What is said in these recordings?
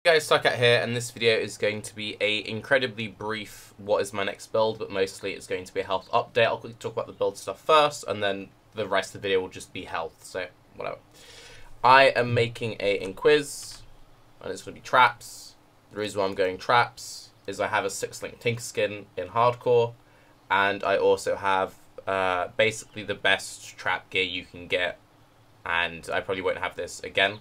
Guys, Tarke here, and this video is going to be a incredibly brief what is my next build, but mostly it's going to be a health update. I'll quickly talk about the build stuff first, and then the rest of the video will just be health, so whatever. I am making a Inquis, and it's going to be traps. The reason why I'm going traps is I have a 6-link Tinker skin in hardcore, and I also have basically the best trap gear you can get, and I probably won't have this again.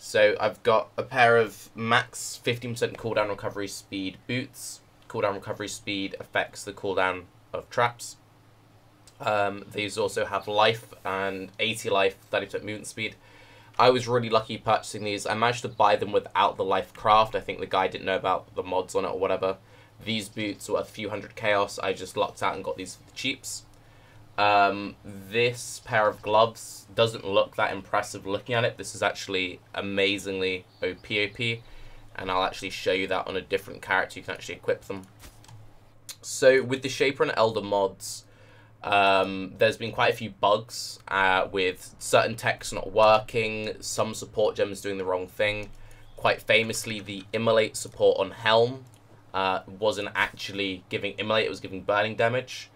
So I've got a pair of max 15% cooldown recovery speed boots. Cooldown recovery speed affects the cooldown of traps. These also have life and 80 life, 30% movement speed. I was really lucky purchasing these. I managed to buy them without the life craft. I think the guy didn't know about the mods on it or whatever. These boots were a few hundred chaos. I just lucked out and got these for the cheaps. This pair of gloves doesn't look that impressive looking at it. This is actually amazingly OP, and I'll actually show you that on a different character. You can actually equip them. So with the Shaper and Elder mods, there's been quite a few bugs with certain techs not working, some support gems doing the wrong thing. Quite famously, the Immolate support on Helm wasn't actually giving Immolate, it was giving burning damage.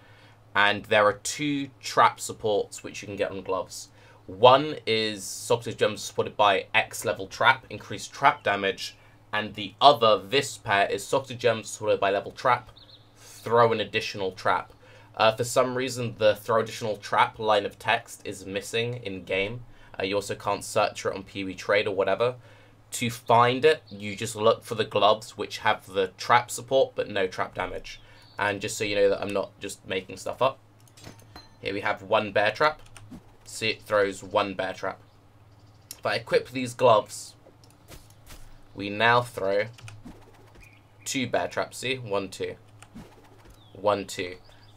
And there are 2 trap supports which you can get on gloves. One is Socrates Gems supported by X level trap, increased trap damage. And the other, this pair, is Socrates Gems supported by level trap, throw an additional trap. For some reason, the throw additional trap line of text is missing in game. You also can't search for it on PoE Trade or whatever. To find it, you just look for the gloves which have the trap support but no trap damage. And just so you know that I'm not just making stuff up, here we have 1 bear trap. See, it throws 1 bear trap. If I equip these gloves, we now throw 2 bear traps. See, 1, 2, 1, 2,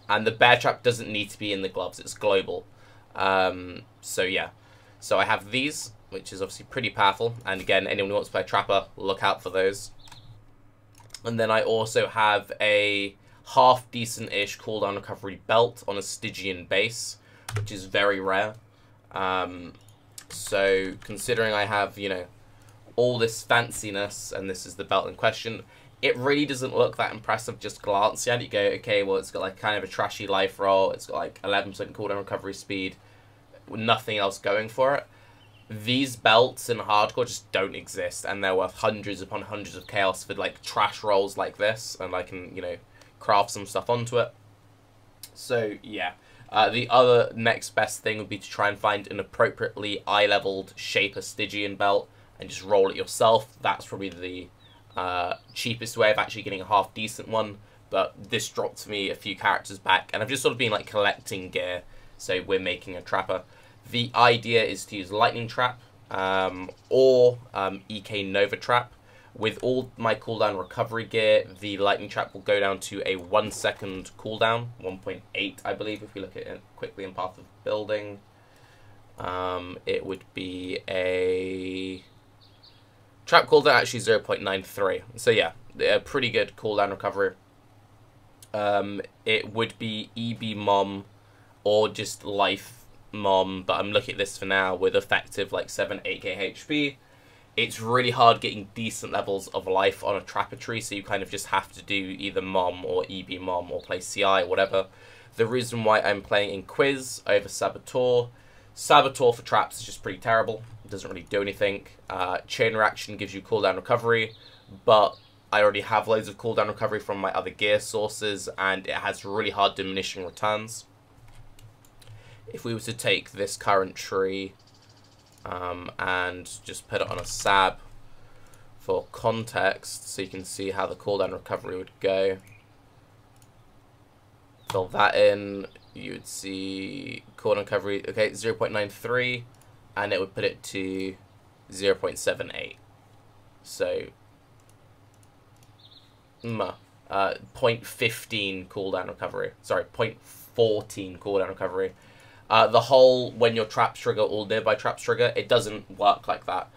and the bear trap doesn't need to be in the gloves. It's global. So yeah, so I have these, which is obviously pretty powerful. And again, anyone who wants to play Trapper, look out for those. And then I also have a half decent-ish cooldown recovery belt on a Stygian base, which is very rare. So considering I have, you know, all this fanciness, and this is the belt in question, it really doesn't look that impressive just glancing at it. You go, okay, well, it's got like kind of a trashy life roll, it's got like 11% cooldown recovery speed, nothing else going for it. These belts in hardcore just don't exist, and they're worth hundreds upon hundreds of chaos for like trash rolls like this, and I can, you know, craft some stuff onto it. So yeah, the other next best thing would be to try and find an appropriately eye-leveled Shaper Stygian belt and just roll it yourself. That's probably the cheapest way of actually getting a half decent one, but this dropped me a few characters back, and I've just sort of been like collecting gear, so we're making a trapper. The idea is to use Lightning Trap or EK Nova Trap. With all my cooldown recovery gear, the Lightning Trap will go down to a 1-second cooldown, 1.8 I believe, if we look at it quickly in Path of Building. It would be a trap cooldown, actually 0.93. So yeah, a pretty good cooldown recovery. It would be EB Mom or just Life Mom, but I'm looking at this for now with effective like 7-8k HP. It's really hard getting decent levels of life on a trapper tree, so you kind of just have to do either Mom or EB Mom or play CI or whatever. The reason why I'm playing Inquis over Saboteur. Saboteur for traps is just pretty terrible. It doesn't really do anything. Chain Reaction gives you cooldown recovery, but I already have loads of cooldown recovery from my other gear sources, and it has really hard diminishing returns. If we were to take this current tree and just put it on a sab for context, so you can see how the cooldown recovery would go. Fill that in, you would see cooldown recovery, okay, 0.93, and it would put it to 0.78. So, 0.15 cooldown recovery. Sorry, 0.14 cooldown recovery. The whole when your traps trigger, all nearby traps trigger, it doesn't work like that.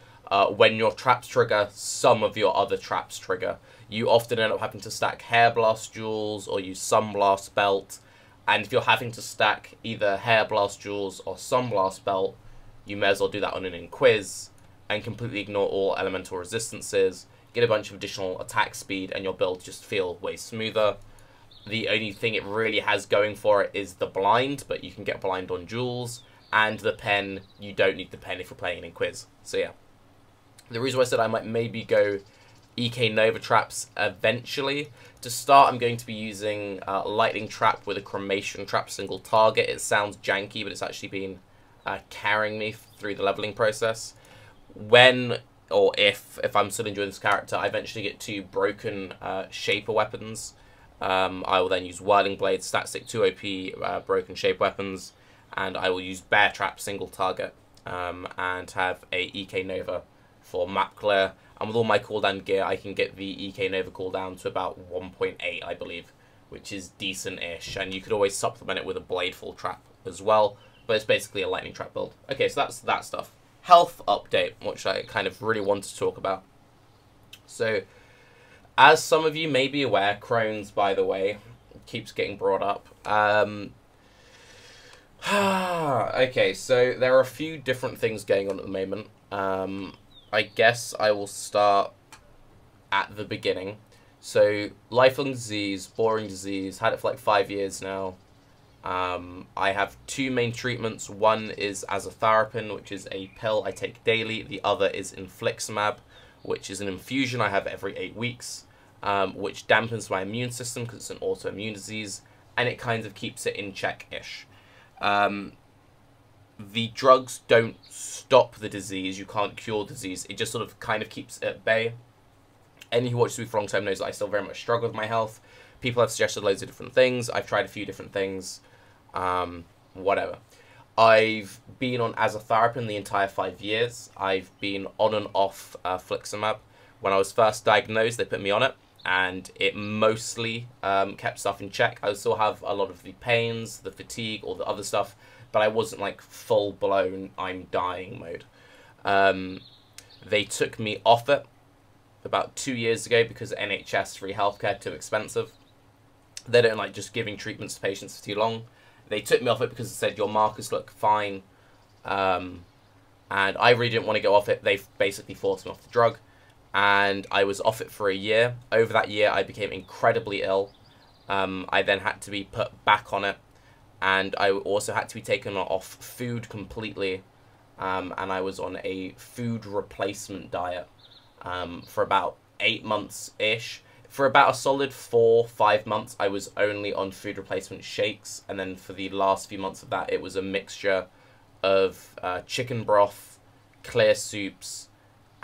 When your traps trigger, some of your other traps trigger. You often end up having to stack Hair Blast Jewels or use Sunblast Belt. And if you're having to stack either Hair Blast Jewels or Sunblast Belt, you may as well do that on an Inquis and completely ignore all elemental resistances. get a bunch of additional attack speed, and your build just feel way smoother. The only thing it really has going for it is the blind, but you can get blind on duels, and the pen, you don't need the pen if you're playing an Inquis. So yeah. The reason why I said I might maybe go EK Nova traps eventually. To start, I'm going to be using Lightning Trap with a Cremation Trap single target. It sounds janky, but it's actually been carrying me through the leveling process. When, or if I'm still enjoying this character, I eventually get to broken Shaper weapons. I will then use Whirling Blade, Stat Stick 2 OP, broken shape weapons, and I will use Bear Trap single target, and have a EK Nova for map clear. And with all my cooldown gear, I can get the EK Nova cooldown to about 1.8, I believe, which is decent-ish. And you could always supplement it with a Bladeful Trap as well, but it's basically a Lightning Trap build. Okay, so that's that stuff. Health update, which I kind of really want to talk about. So, as some of you may be aware, Crohn's, by the way, keeps getting brought up. Okay, so there are a few different things going on at the moment. I guess I will start at the beginning. So, lifelong disease, boring disease, had it for like 5 years now. I have two main treatments. One is Azatharapin, which is a pill I take daily. The other is Infliximab, which is an infusion I have every 8 weeks, which dampens my immune system because it's an autoimmune disease, and it kind of keeps it in check-ish. The drugs don't stop the disease. You can't cure disease. It just sort of kind of keeps it at bay. Anyone who watches me for a long time knows that I still very much struggle with my health. People have suggested loads of different things. I've tried a few different things. Whatever. I've been on Azatharapin the entire 5 years. I've been on and off Fliximab. When I was first diagnosed, they put me on it, and it mostly kept stuff in check. I still have a lot of the pains, the fatigue, all the other stuff, but I wasn't like full-blown I'm dying mode. They took me off it about 2 years ago because NHS free healthcare too expensive. They don't like just giving treatments to patients for too long. They took me off it because they said your markers look fine, and I really didn't want to go off it. They basically forced me off the drug, and I was off it for a year. Over that year, I became incredibly ill. I then had to be put back on it, and I also had to be taken off food completely, and I was on a food replacement diet for about 8 months-ish. For about a solid 4-5 months, I was only on food replacement shakes, and then for the last few months of that, it was a mixture of chicken broth, clear soups,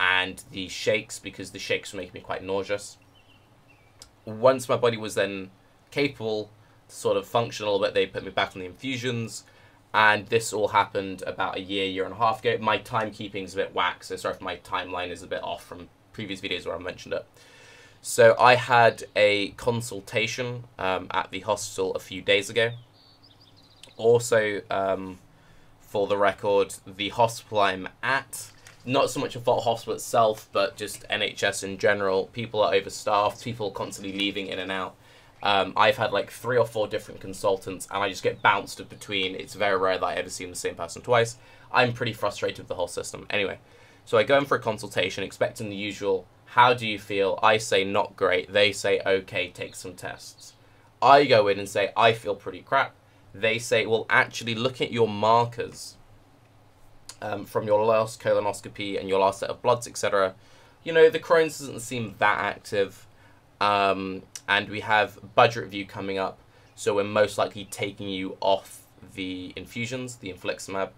and the shakes, because the shakes were making me quite nauseous. Once my body was then capable to sort of function a little bit, they put me back on the infusions, and this all happened about a year and a half ago. My timekeeping is a bit whack, so sorry if my timeline is a bit off from previous videos where I mentioned it. So I had a consultation at the hospital a few days ago. Also, for the record, the hospital I'm at, not so much a fault hospital itself, but just NHS in general, people are overstaffed, people constantly leaving in and out. I've had like 3 or 4 different consultants, and I just get bounced between. It's very rare that I ever see the same person twice. I'm pretty frustrated with the whole system. Anyway, so I go in for a consultation, expecting the usual, how do you feel? I say not great. They say, okay, take some tests. I go in and say, I feel pretty crap. They say, well, actually, look at your markers from your last colonoscopy and your last set of bloods, etc. You know, the Crohn's doesn't seem that active. And we have budget review coming up, so we're most likely taking you off the infusions, the Infliximab.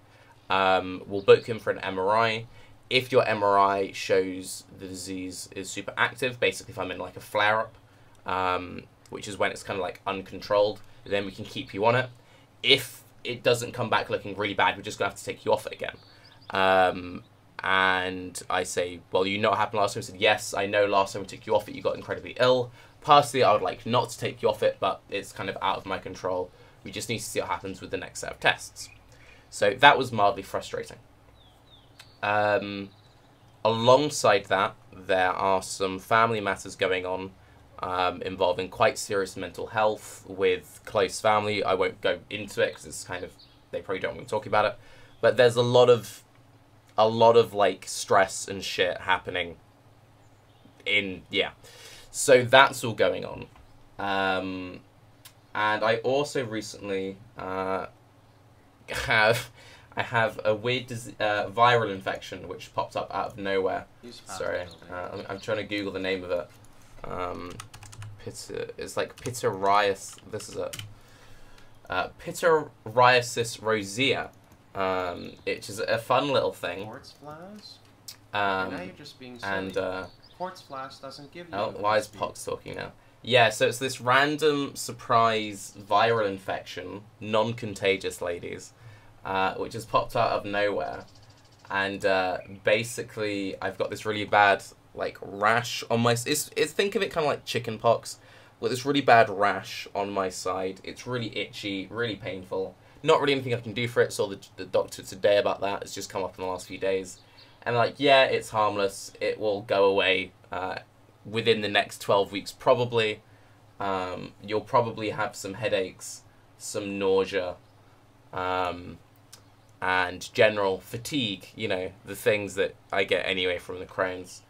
We'll book him for an MRI. If your MRI shows the disease is super active, basically if I'm in like a flare-up, which is when it's kind of like uncontrolled, then we can keep you on it. If it doesn't come back looking really bad, we're just going to have to take you off it again. And I say, well, you know what happened last time? I said, yes, I know last time we took you off it, you got incredibly ill. Personally, I would like not to take you off it, but it's kind of out of my control. We just need to see what happens with the next set of tests. So that was mildly frustrating. Alongside that, there are some family matters going on involving quite serious mental health with close family. I won't go into it because it's kind of, they probably don't want to talk about it. But there's a lot of like stress and shit happening yeah. So that's all going on. And I also recently have a weird viral infection which popped up out of nowhere. Sorry, I'm trying to Google the name of it. It's like pityriasis. This is it. Pityriasis rosea. Which is a fun little thing. Quartz flask? Now you're just being silly. And quartz flask doesn't give you. Oh, why is Pox talking now? Yeah, so it's this random surprise viral infection, non-contagious, ladies, which has popped out of nowhere, and basically I've got this really bad like rash on my. It's think of it kind of like chicken pox, with this really bad rash on my side. It's really itchy, really painful. Not really anything I can do for it. Saw the doctor today about that. It's just come up in the last few days, and like, yeah, it's harmless. It will go away. Within the next 12 weeks, probably. You'll probably have some headaches, some nausea, and general fatigue, you know, the things that I get anyway from the Crohn's.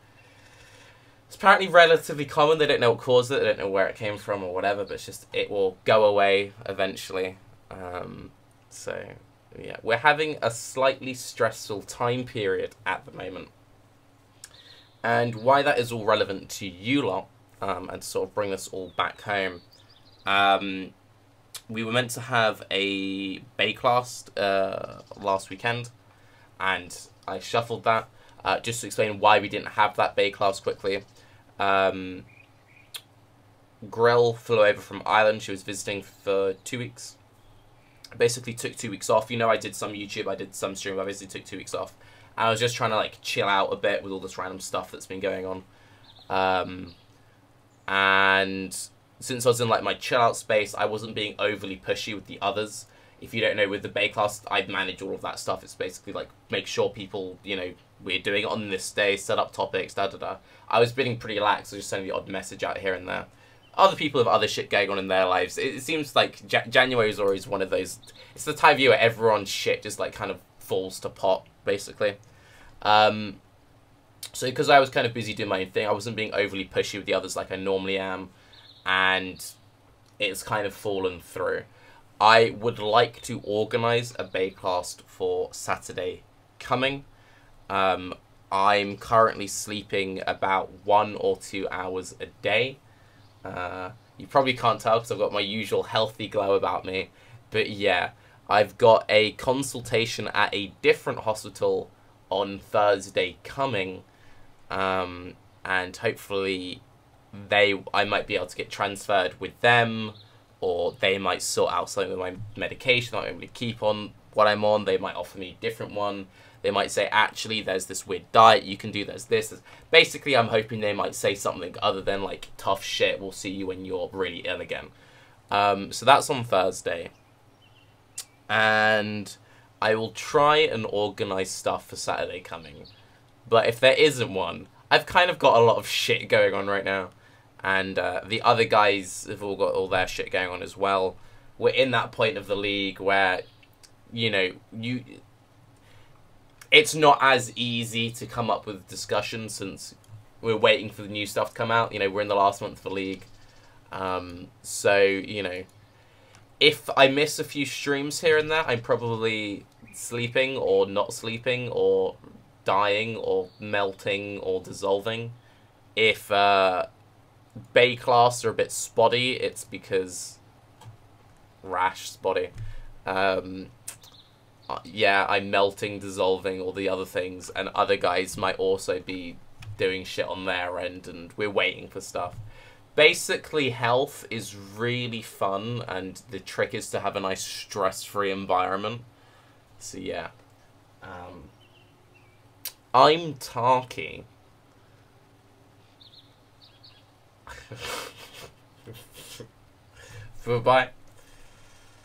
It's apparently relatively common. They don't know what caused it, they don't know where it came from or whatever, but it's just, it will go away eventually. So, yeah, we're having a slightly stressful time period at the moment. And why that is all relevant to you lot, and sort of bring us all back home. We were meant to have a Baeclast last weekend, and I shuffled that. Just to explain why we didn't have that Baeclast quickly. Grill flew over from Ireland. She was visiting for 2 weeks. Basically took 2 weeks off. You know, I did some YouTube, I did some stream. I basically took 2 weeks off. I was just trying to like chill out a bit with all this random stuff that's been going on. And since I was in like my chill out space, I wasn't being overly pushy with the others. If you don't know, with the Baeclast, I'd manage all of that stuff. It's basically like make sure people, you know, we're doing it on this day, set up topics, da-da-da. I was being pretty lax, so just sending the odd message out here and there. Other people have other shit going on in their lives. It seems like January is always one of those. It's the time of year where everyone's shit just like kind of falls to pot, basically. So because I was kind of busy doing my own thing, I wasn't being overly pushy with the others like I normally am, and it's kind of fallen through. I would like to organise a Baeclast for Saturday coming. I'm currently sleeping about 1 or 2 hours a day. You probably can't tell because I've got my usual healthy glow about me, but yeah, I've got a consultation at a different hospital on Thursday coming, and hopefully I might be able to get transferred with them, or they might sort out something with my medication I'm able to keep on what I'm on. They might offer me a different one. They might say, actually, there's this weird diet you can do, there's this. Basically, I'm hoping they might say something other than, like, tough shit, we'll see you when you're really ill again. So that's on Thursday. And I will try and organise stuff for Saturday coming. But if there isn't one, I've kind of got a lot of shit going on right now. And the other guys have all got all their shit going on as well. We're in that point of the league where, you know, it's not as easy to come up with discussion since we're waiting for the new stuff to come out. You know, we're in the last month of the league. So, you know, if I miss a few streams here and there, I'm probably sleeping or not sleeping or dying or melting or dissolving. If Baeclasts are a bit spotty, it's because rash spotty. Yeah, I'm melting, dissolving, all the other things, and other guys might also be doing shit on their end, and we're waiting for stuff. Basically, health is really fun, and the trick is to have a nice stress-free environment. So yeah. I'm Tarke. Bye-bye.